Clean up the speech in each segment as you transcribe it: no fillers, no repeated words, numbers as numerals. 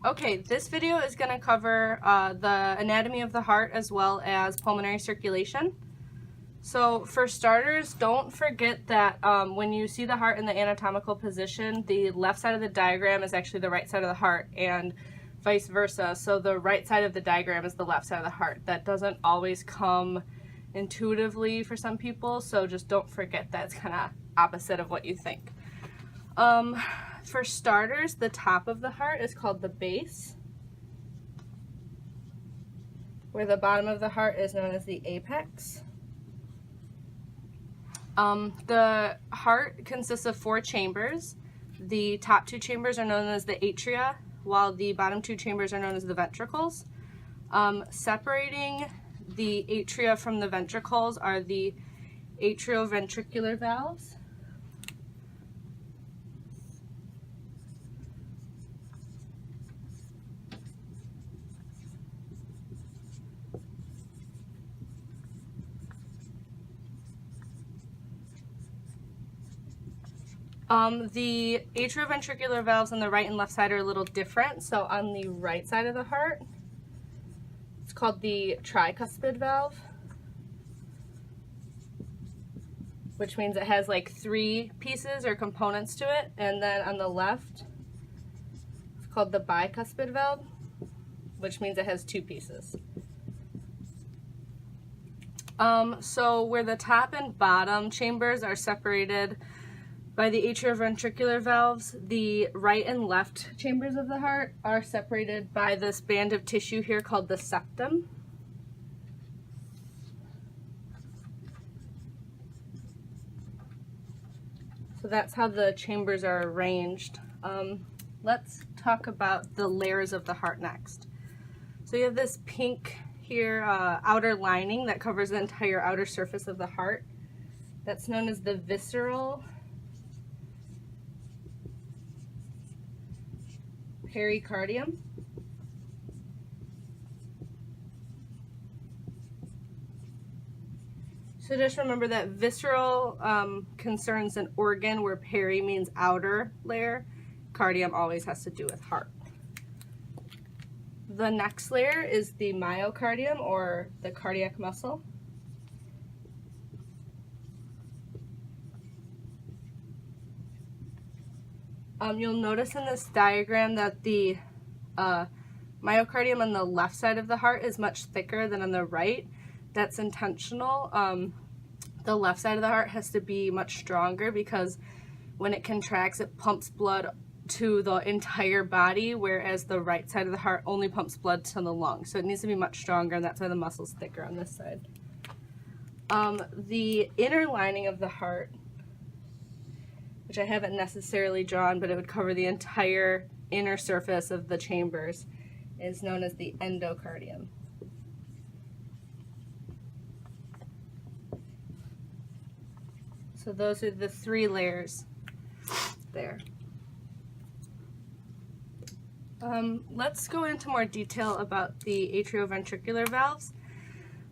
Okay, this video is going to cover the anatomy of the heart as well as pulmonary circulation. So for starters, don't forget that when you see the heart in the anatomical position, the left side of the diagram is actually the right side of the heart and vice versa. So the right side of the diagram is the left side of the heart. That doesn't always come intuitively for some people, so just don't forget that it's kind of opposite of what you think. For starters, the top of the heart is called the base, where the bottom of the heart is known as the apex. The heart consists of 4 chambers. The top 2 chambers are known as the atria, while the bottom 2 chambers are known as the ventricles. Separating the atria from the ventricles are the Atrioventricular valves. The atrioventricular valves on the right and left side are a little different. So on the right side of the heart, it's called the tricuspid valve, which means it has like 3 pieces or components to it. And then on the left, it's called the bicuspid valve, which means it has 2 pieces. So where the top and bottom chambers are separated by the atrioventricular valves, the right and left chambers of the heart are separated by this band of tissue here called the septum. So that's how the chambers are arranged. Let's talk about the layers of the heart next. So you have this pink here outer lining that covers the entire outer surface of the heart. That's known as the visceral pericardium. So just remember that visceral concerns an organ, where peri means outer layer. Cardium always has to do with heart. The next layer is the myocardium, or the cardiac muscle. You'll notice in this diagram that the myocardium on the left side of the heart is much thicker than on the right. That's intentional. The left side of the heart has to be much stronger because when it contracts, it pumps blood to the entire body, whereas the right side of the heart only pumps blood to the lungs. So it needs to be much stronger, and that's why the muscle's thicker on this side. The inner lining of the heart, which I haven't necessarily drawn, but it would cover the entire inner surface of the chambers, is known as the endocardium. So those are the 3 layers there. Let's go into more detail about the atrioventricular valves.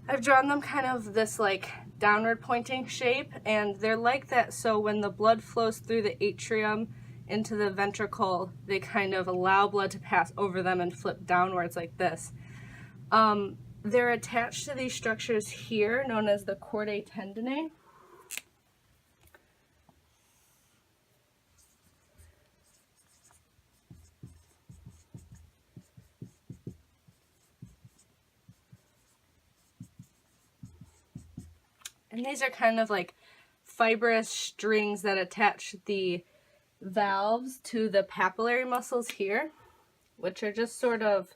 I've drawn them kind of this like downward pointing shape, and they're like that so when the blood flows through the atrium into the ventricle, they kind of allow blood to pass over them and flip downwards like this. They're attached to these structures here known as the chordae tendineae. And these are kind of like fibrous strings that attach the valves to the papillary muscles here, which are just sort of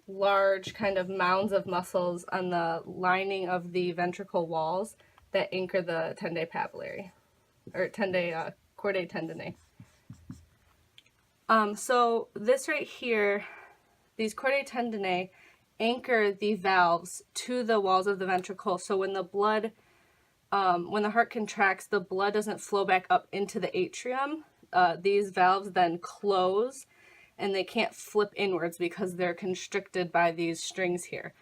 large kind of mounds of muscles on the lining of the ventricle walls that anchor the tendae papillary, or chordae tendineae. So this right here, these chordae tendineae anchor the valves to the walls of the ventricle, so when the blood, when the heart contracts, the blood doesn't flow back up into the atrium. These valves then close, and they can't flip inwards because they're constricted by these strings here.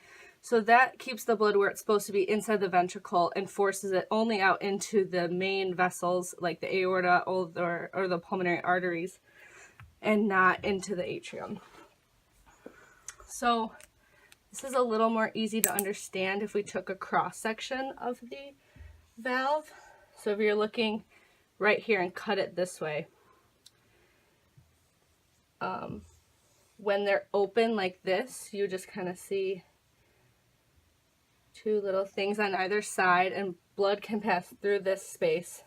So that keeps the blood where it's supposed to be, inside the ventricle, and forces it only out into the main vessels like the aorta or the pulmonary arteries. and not into the atrium. So this is a little more easy to understand if we took a cross section of the valve. So if you're looking right here and cut it this way, when they're open like this, you just kind of see two little things on either side, and blood can pass through this space,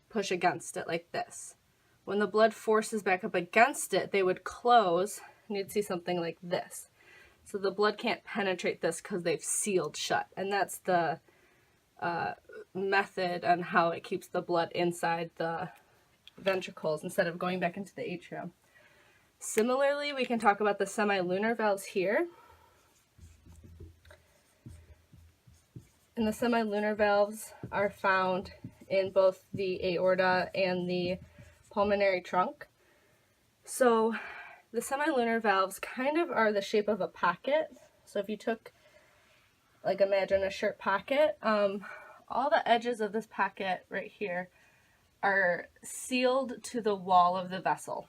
push against it like this. When the blood forces back up against it, they would close, and you'd see something like this. So the blood can't penetrate this because they've sealed shut, and that's the method on how it keeps the blood inside the ventricles instead of going back into the atrium. Similarly, we can talk about the semilunar valves here. And the semilunar valves are found in both the aorta and the pulmonary trunk. So the semilunar valves kind of are the shape of a pocket. So if you took, like, imagine a shirt pocket, all the edges of this pocket right here are sealed to the wall of the vessel.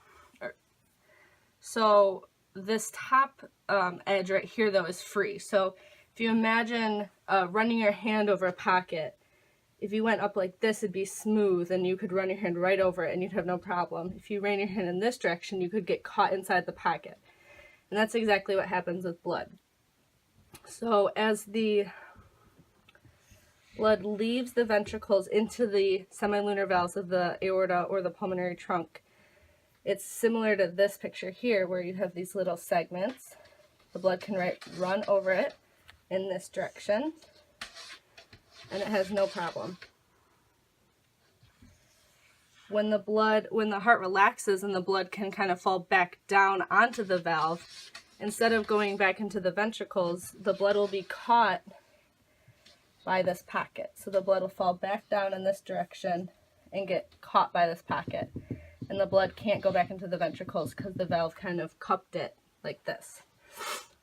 So this top edge right here, though, is free. So if you imagine running your hand over a pocket, if you went up like this, it'd be smooth and you could run your hand right over it and you'd have no problem. If you ran your hand in this direction, you could get caught inside the pocket. And that's exactly what happens with blood. So as the blood leaves the ventricles into the semilunar valves of the aorta or the pulmonary trunk, it's similar to this picture here where you have these little segments. The blood can run over it in this direction, and it has no problem. When the heart relaxes and the blood can kind of fall back down onto the valve, instead of going back into the ventricles, the blood will be caught by this pocket. So the blood will fall back down in this direction and get caught by this pocket. And the blood can't go back into the ventricles because the valve kind of cupped it like this.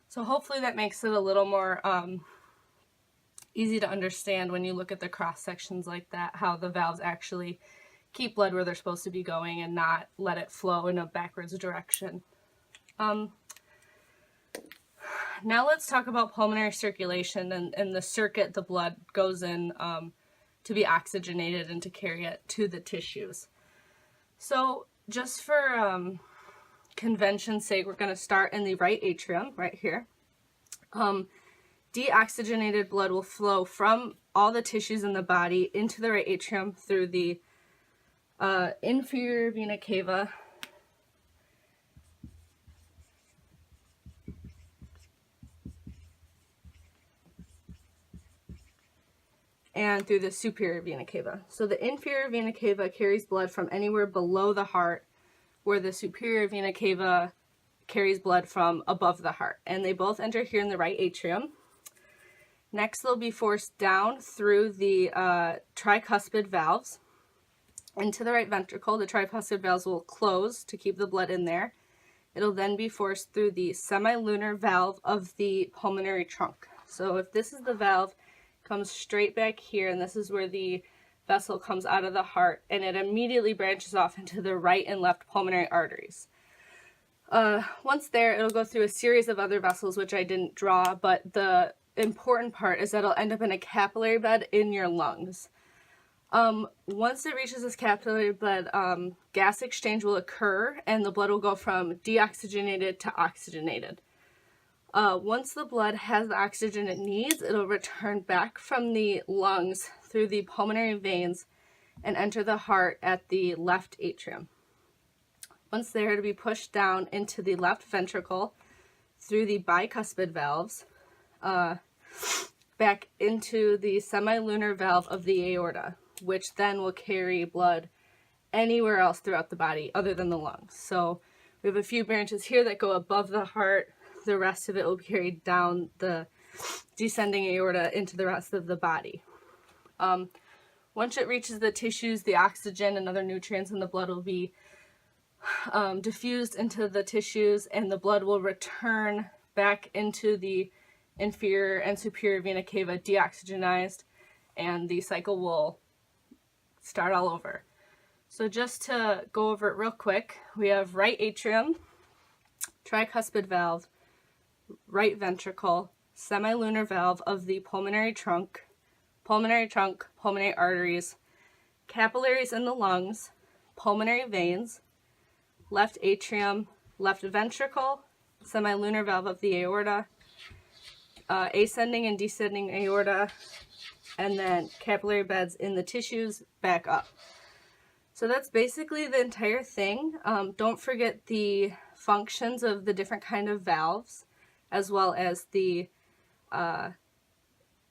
So hopefully that makes it a little more easy to understand when you look at the cross sections like that, how the valves actually keep blood where they're supposed to be going and not let it flow in a backwards direction. Now let's talk about pulmonary circulation and the circuit the blood goes in to be oxygenated and to carry it to the tissues. So just for convention's sake, we're going to start in the right atrium right here. Deoxygenated blood will flow from all the tissues in the body into the right atrium through the inferior vena cava, and through the superior vena cava. So the inferior vena cava carries blood from anywhere below the heart, where the superior vena cava carries blood from above the heart. And they both enter here in the right atrium. Next, they'll be forced down through the tricuspid valves into the right ventricle. The tricuspid valves will close to keep the blood in there. It'll then be forced through the semilunar valve of the pulmonary trunk. So if this is the valve, comes straight back here, and this is where the vessel comes out of the heart, and it immediately branches off into the right and left pulmonary arteries. Once there, it'll go through a series of other vessels, which I didn't draw, but the important part is that it'll end up in a capillary bed in your lungs. Once it reaches this capillary bed, gas exchange will occur, and the blood will go from deoxygenated to oxygenated. Once the blood has the oxygen it needs, it'll return back from the lungs through the pulmonary veins and enter the heart at the left atrium. Once there, it'll be pushed down into the left ventricle through the bicuspid valves, back into the semilunar valve of the aorta, which then will carry blood anywhere else throughout the body other than the lungs. So we have a few branches here that go above the heart. The rest of it will be carried down the descending aorta into the rest of the body. Once it reaches the tissues, the oxygen and other nutrients in the blood will be diffused into the tissues, and the blood will return back into the inferior and superior vena cava deoxygenized, and the cycle will start all over. So just to go over it real quick, we have right atrium, tricuspid valve, right ventricle, semilunar valve of the pulmonary trunk, pulmonary arteries, capillaries in the lungs, pulmonary veins, left atrium, left ventricle, semilunar valve of the aorta, ascending and descending aorta, and then capillary beds in the tissues back up. So that's basically the entire thing. Don't forget the functions of the different kind of valves, as well as the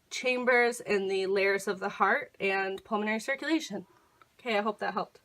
chambers and the layers of the heart and pulmonary circulation. Okay, I hope that helped.